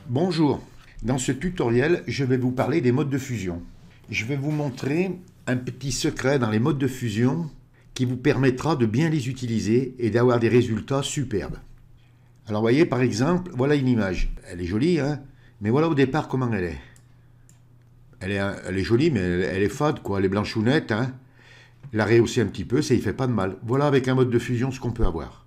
Bonjour, dans ce tutoriel, je vais vous parler des modes de fusion. Je vais vous montrer un petit secret dans les modes de fusion qui vous permettra de bien les utiliser et d'avoir des résultats superbes. Alors voyez par exemple, voilà une image. Elle est jolie, hein, mais voilà au départ comment elle est. Elle est jolie, mais elle est fade, quoi. Elle est blanchounette, hein. La rehausser un petit peu, ça y fait pas de mal. Voilà avec un mode de fusion ce qu'on peut avoir.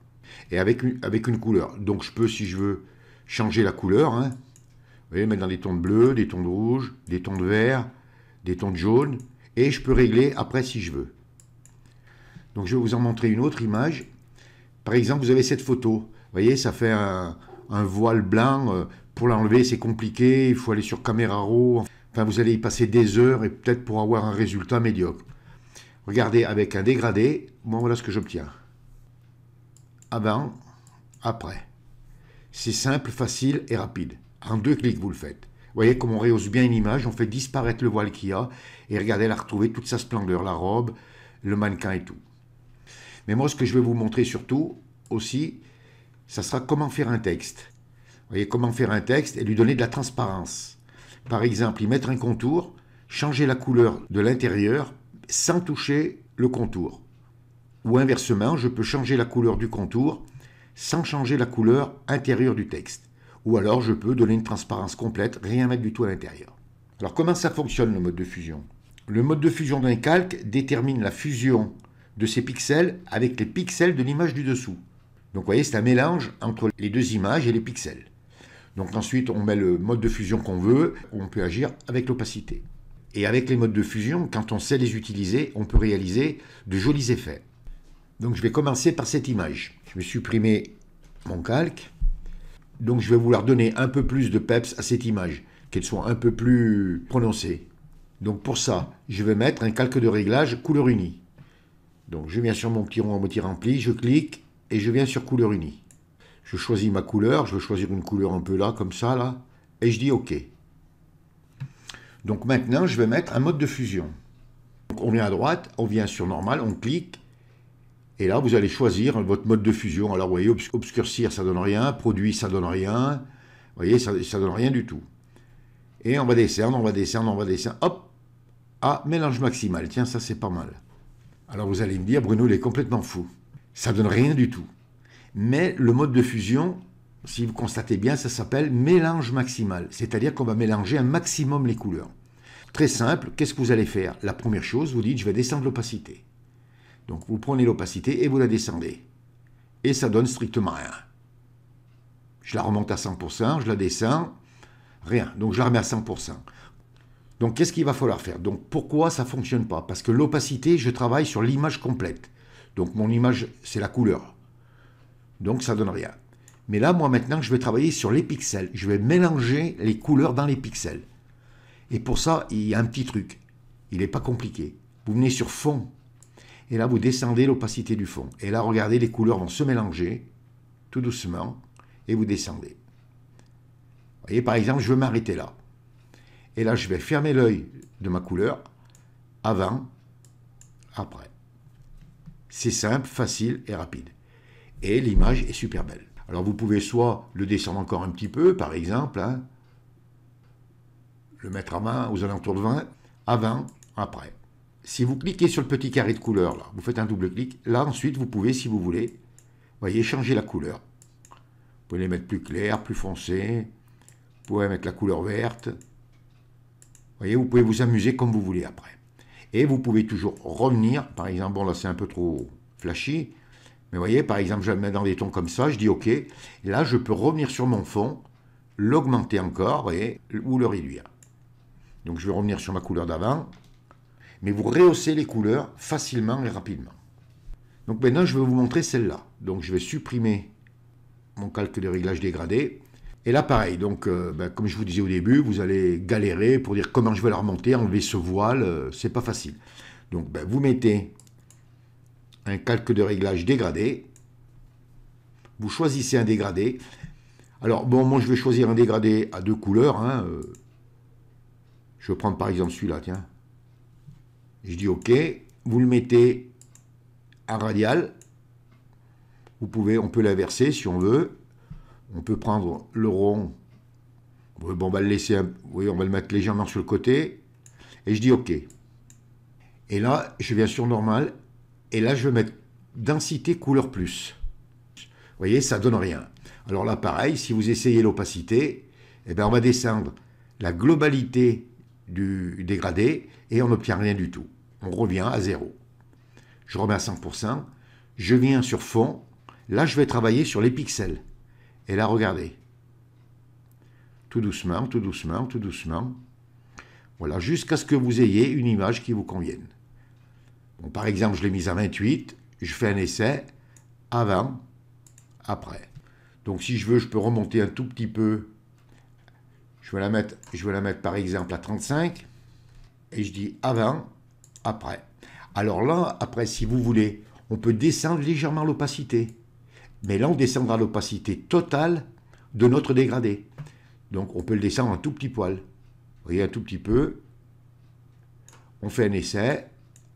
Et avec une couleur. Donc je peux, si je veux, changer la couleur, hein. Vous voyez, mettre dans des tons de bleu, des tons de rouge, des tons de vert, des tons de jaune. Et je peux régler après si je veux. Donc je vais vous en montrer une autre image. Par exemple, vous avez cette photo. Vous voyez, ça fait un voile blanc. Pour l'enlever, c'est compliqué. Il faut aller sur Caméra Raw. Enfin, vous allez y passer des heures et peut-être pour avoir un résultat médiocre. Regardez, avec un dégradé, bon, voilà ce que j'obtiens. Avant, après. C'est simple, facile et rapide. En 2 clics, vous le faites. Vous voyez comme on rehausse bien une image, on fait disparaître le voile qu'il y a, et regardez, elle a retrouvé toute sa splendeur, la robe, le mannequin et tout. Mais moi, ce que je vais vous montrer surtout, aussi, ça sera comment faire un texte. Vous voyez, comment faire un texte et lui donner de la transparence. Par exemple, y mettre un contour, changer la couleur de l'intérieur sans toucher le contour. Ou inversement, je peux changer la couleur du contour sans changer la couleur intérieure du texte. Ou alors je peux donner une transparence complète, rien mettre du tout à l'intérieur. Alors comment ça fonctionne le mode de fusion? Le mode de fusion d'un calque détermine la fusion de ces pixels avec les pixels de l'image du dessous. Donc vous voyez, c'est un mélange entre les deux images et les pixels. Donc ensuite, on met le mode de fusion qu'on veut, on peut agir avec l'opacité. Et avec les modes de fusion, quand on sait les utiliser, on peut réaliser de jolis effets. Donc je vais commencer par cette image. Je vais supprimer mon calque. Donc je vais vouloir donner un peu plus de peps à cette image, qu'elle soit un peu plus prononcée. Donc pour ça, je vais mettre un calque de réglage couleur unie. Donc je viens sur mon petit rond à moitié rempli, je clique et je viens sur couleur unie. Je choisis ma couleur, je vais choisir une couleur un peu là, comme ça, là, et je dis OK. Donc maintenant, je vais mettre un mode de fusion. Donc on vient à droite, on vient sur normal, on clique, et là, vous allez choisir votre mode de fusion. Alors, vous voyez, obscurcir, ça donne rien. Produit, ça donne rien. Vous voyez, ça donne rien du tout. Et on va descendre, on va descendre, on va descendre. Hop! Ah, mélange maximal. Tiens, ça, c'est pas mal. Alors, vous allez me dire, Bruno, il est complètement fou. Ça donne rien du tout. Mais le mode de fusion, si vous constatez bien, ça s'appelle mélange maximal. C'est-à-dire qu'on va mélanger un maximum les couleurs. Très simple, qu'est-ce que vous allez faire? La première chose, vous dites, je vais descendre l'opacité. Donc vous prenez l'opacité et vous la descendez. Et ça donne strictement rien. Je la remonte à 100%, je la descends, rien. Donc je la remets à 100%. Donc qu'est-ce qu'il va falloir faire? Donc pourquoi ça ne fonctionne pas? Parce que l'opacité, je travaille sur l'image complète. Donc mon image, c'est la couleur. Donc ça donne rien. Mais là, moi maintenant, je vais travailler sur les pixels. Je vais mélanger les couleurs dans les pixels. Et pour ça, il y a un petit truc. Il n'est pas compliqué. Vous venez sur fond. Et là, vous descendez l'opacité du fond. Et là, regardez, les couleurs vont se mélanger, tout doucement, et vous descendez. Vous voyez, par exemple, je veux m'arrêter là. Et là, je vais fermer l'œil de ma couleur, avant, après. C'est simple, facile et rapide. Et l'image est super belle. Alors, vous pouvez soit le descendre encore un petit peu, par exemple, hein, le mettre à main aux alentours de 20, avant, après. Si vous cliquez sur le petit carré de couleur, là, vous faites un double clic, là ensuite vous pouvez, si vous voulez, voyez, changer la couleur. Vous pouvez les mettre plus clairs, plus foncés, vous pouvez mettre la couleur verte. Voyez, vous pouvez vous amuser comme vous voulez après. Et vous pouvez toujours revenir, par exemple, bon là c'est un peu trop flashy, mais voyez, par exemple, je le mets dans des tons comme ça, je dis OK, et là je peux revenir sur mon fond, l'augmenter encore, voyez, ou le réduire. Donc je vais revenir sur ma couleur d'avant, mais vous rehaussez les couleurs facilement et rapidement. Donc maintenant, je vais vous montrer celle-là. Donc je vais supprimer mon calque de réglage dégradé. Et là, pareil, donc comme je vous disais au début, vous allez galérer pour dire comment je vais la remonter, enlever ce voile, c'est pas facile. Donc vous mettez un calque de réglage dégradé, vous choisissez un dégradé. Alors bon, moi je vais choisir un dégradé à 2 couleurs. Hein, je vais prendre par exemple celui-là, tiens. Je dis OK, vous le mettez en radial. On peut l'inverser si on veut. On peut prendre le rond. Oui, bon, on va le laisser, oui, on va le mettre légèrement sur le côté. Et je dis OK. Et là, je viens sur normal. Et là, je vais mettre densité couleur plus. Vous voyez, ça donne rien. Alors là, pareil, si vous essayez l'opacité, eh bien, on va descendre la globalité du dégradé et on n'obtient rien du tout. On revient à 0. Je remets à 100%. Je viens sur fond. Là, je vais travailler sur les pixels. Et là, regardez. Tout doucement, tout doucement, tout doucement. Voilà, jusqu'à ce que vous ayez une image qui vous convienne. Bon, par exemple, je l'ai mise à 28. Je fais un essai. Avant, après. Donc, si je veux, je peux remonter un tout petit peu. Je vais la mettre par exemple à 35. Et je dis avant, après. Alors là, après, si vous voulez, on peut descendre légèrement l'opacité. Mais là, on descendra l'opacité totale de notre dégradé. Donc, on peut le descendre un tout petit poil. Vous voyez, un tout petit peu. On fait un essai,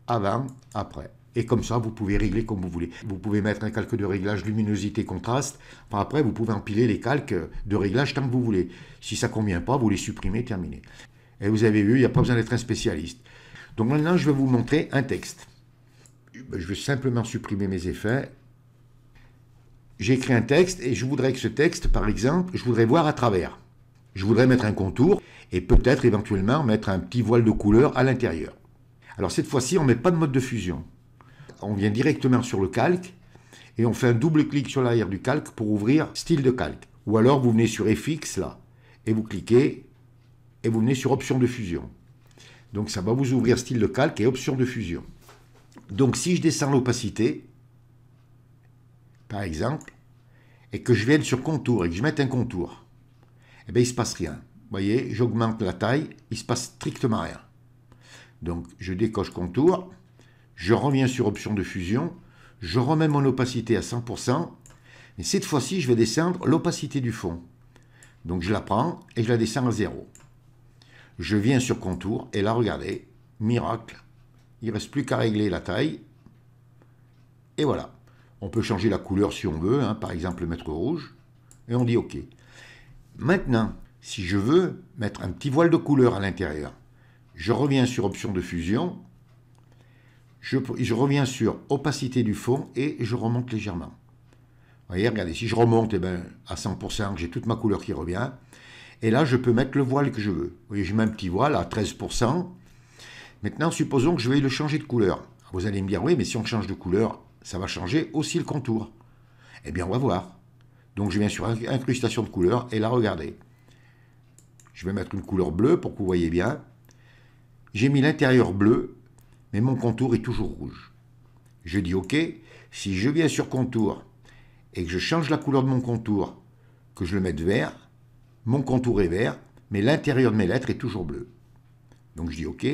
avant, après. Et comme ça, vous pouvez régler comme vous voulez. Vous pouvez mettre un calque de réglage luminosité, contraste. Enfin, après, vous pouvez empiler les calques de réglage tant que vous voulez. Si ça ne convient pas, vous les supprimez, terminé. Et vous avez vu, il n'y a pas besoin d'être un spécialiste. Donc maintenant, je vais vous montrer un texte. Je vais simplement supprimer mes effets. J'ai écrit un texte et je voudrais que ce texte, par exemple, je voudrais voir à travers. Je voudrais mettre un contour et peut-être éventuellement mettre un petit voile de couleur à l'intérieur. Alors cette fois-ci, on ne met pas de mode de fusion. On vient directement sur le calque et on fait un double clic sur l'arrière du calque pour ouvrir style de calque. Ou alors vous venez sur FX là et vous cliquez et vous venez sur option de fusion. Donc ça va vous ouvrir style de calque et option de fusion. Donc si je descends l'opacité, par exemple, et que je vienne sur contour et que je mette un contour, eh bien il ne se passe rien. Vous voyez, j'augmente la taille, il ne se passe strictement rien. Donc je décoche contour, je reviens sur option de fusion, je remets mon opacité à 100%, et cette fois-ci je vais descendre l'opacité du fond. Donc je la prends et je la descends à 0. Je viens sur contour, et là regardez, miracle, il ne reste plus qu'à régler la taille, et voilà. On peut changer la couleur si on veut, hein, par exemple le mettre rouge, et on dit OK. Maintenant, si je veux mettre un petit voile de couleur à l'intérieur, je reviens sur option de fusion, je reviens sur opacité du fond et je remonte légèrement. Vous voyez, regardez, si je remonte à 100%, j'ai toute ma couleur qui revient. Et là, je peux mettre le voile que je veux. Vous voyez, je mets un petit voile à 13%. Maintenant, supposons que je vais le changer de couleur. Vous allez me dire, oui, mais si on change de couleur, ça va changer aussi le contour. Eh bien, on va voir. Donc, je viens sur incrustation de couleur et là, regardez. Je vais mettre une couleur bleue pour que vous voyez bien. J'ai mis l'intérieur bleu, mais mon contour est toujours rouge. Je dis OK. Si je viens sur contour et que je change la couleur de mon contour, que je le mette vert, mon contour est vert, mais l'intérieur de mes lettres est toujours bleu. Donc je dis OK.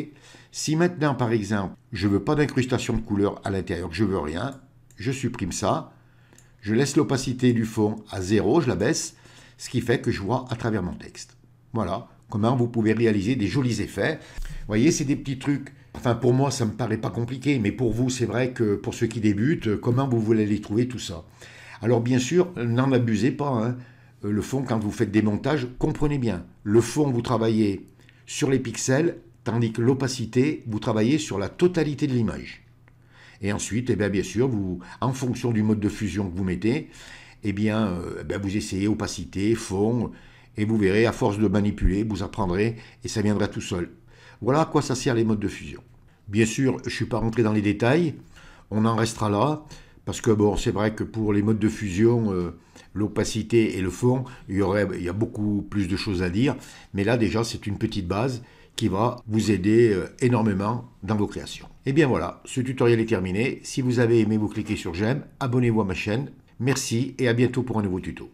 Si maintenant, par exemple, je ne veux pas d'incrustation de couleur à l'intérieur, que je ne veux rien, je supprime ça. Je laisse l'opacité du fond à 0, je la baisse, ce qui fait que je vois à travers mon texte. Voilà comment vous pouvez réaliser des jolis effets. Vous voyez, c'est des petits trucs. Enfin, pour moi, ça ne me paraît pas compliqué, mais pour vous, c'est vrai que pour ceux qui débutent, comment vous voulez les trouver, tout ça. Alors, bien sûr, n'en abusez pas. Hein. Le fond, quand vous faites des montages, comprenez bien. Le fond, vous travaillez sur les pixels, tandis que l'opacité, vous travaillez sur la totalité de l'image. Et ensuite, eh bien sûr, vous, en fonction du mode de fusion que vous mettez, vous essayez opacité, fond, et vous verrez, à force de manipuler, vous apprendrez, et ça viendra tout seul. Voilà à quoi ça sert les modes de fusion. Bien sûr, je ne suis pas rentré dans les détails, on en restera là, parce que bon, c'est vrai que pour les modes de fusion, l'opacité et le fond, il y a beaucoup plus de choses à dire, mais là déjà, c'est une petite base qui va vous aider énormément dans vos créations. Et bien voilà, ce tutoriel est terminé. Si vous avez aimé, vous cliquez sur j'aime, abonnez-vous à ma chaîne. Merci et à bientôt pour un nouveau tuto.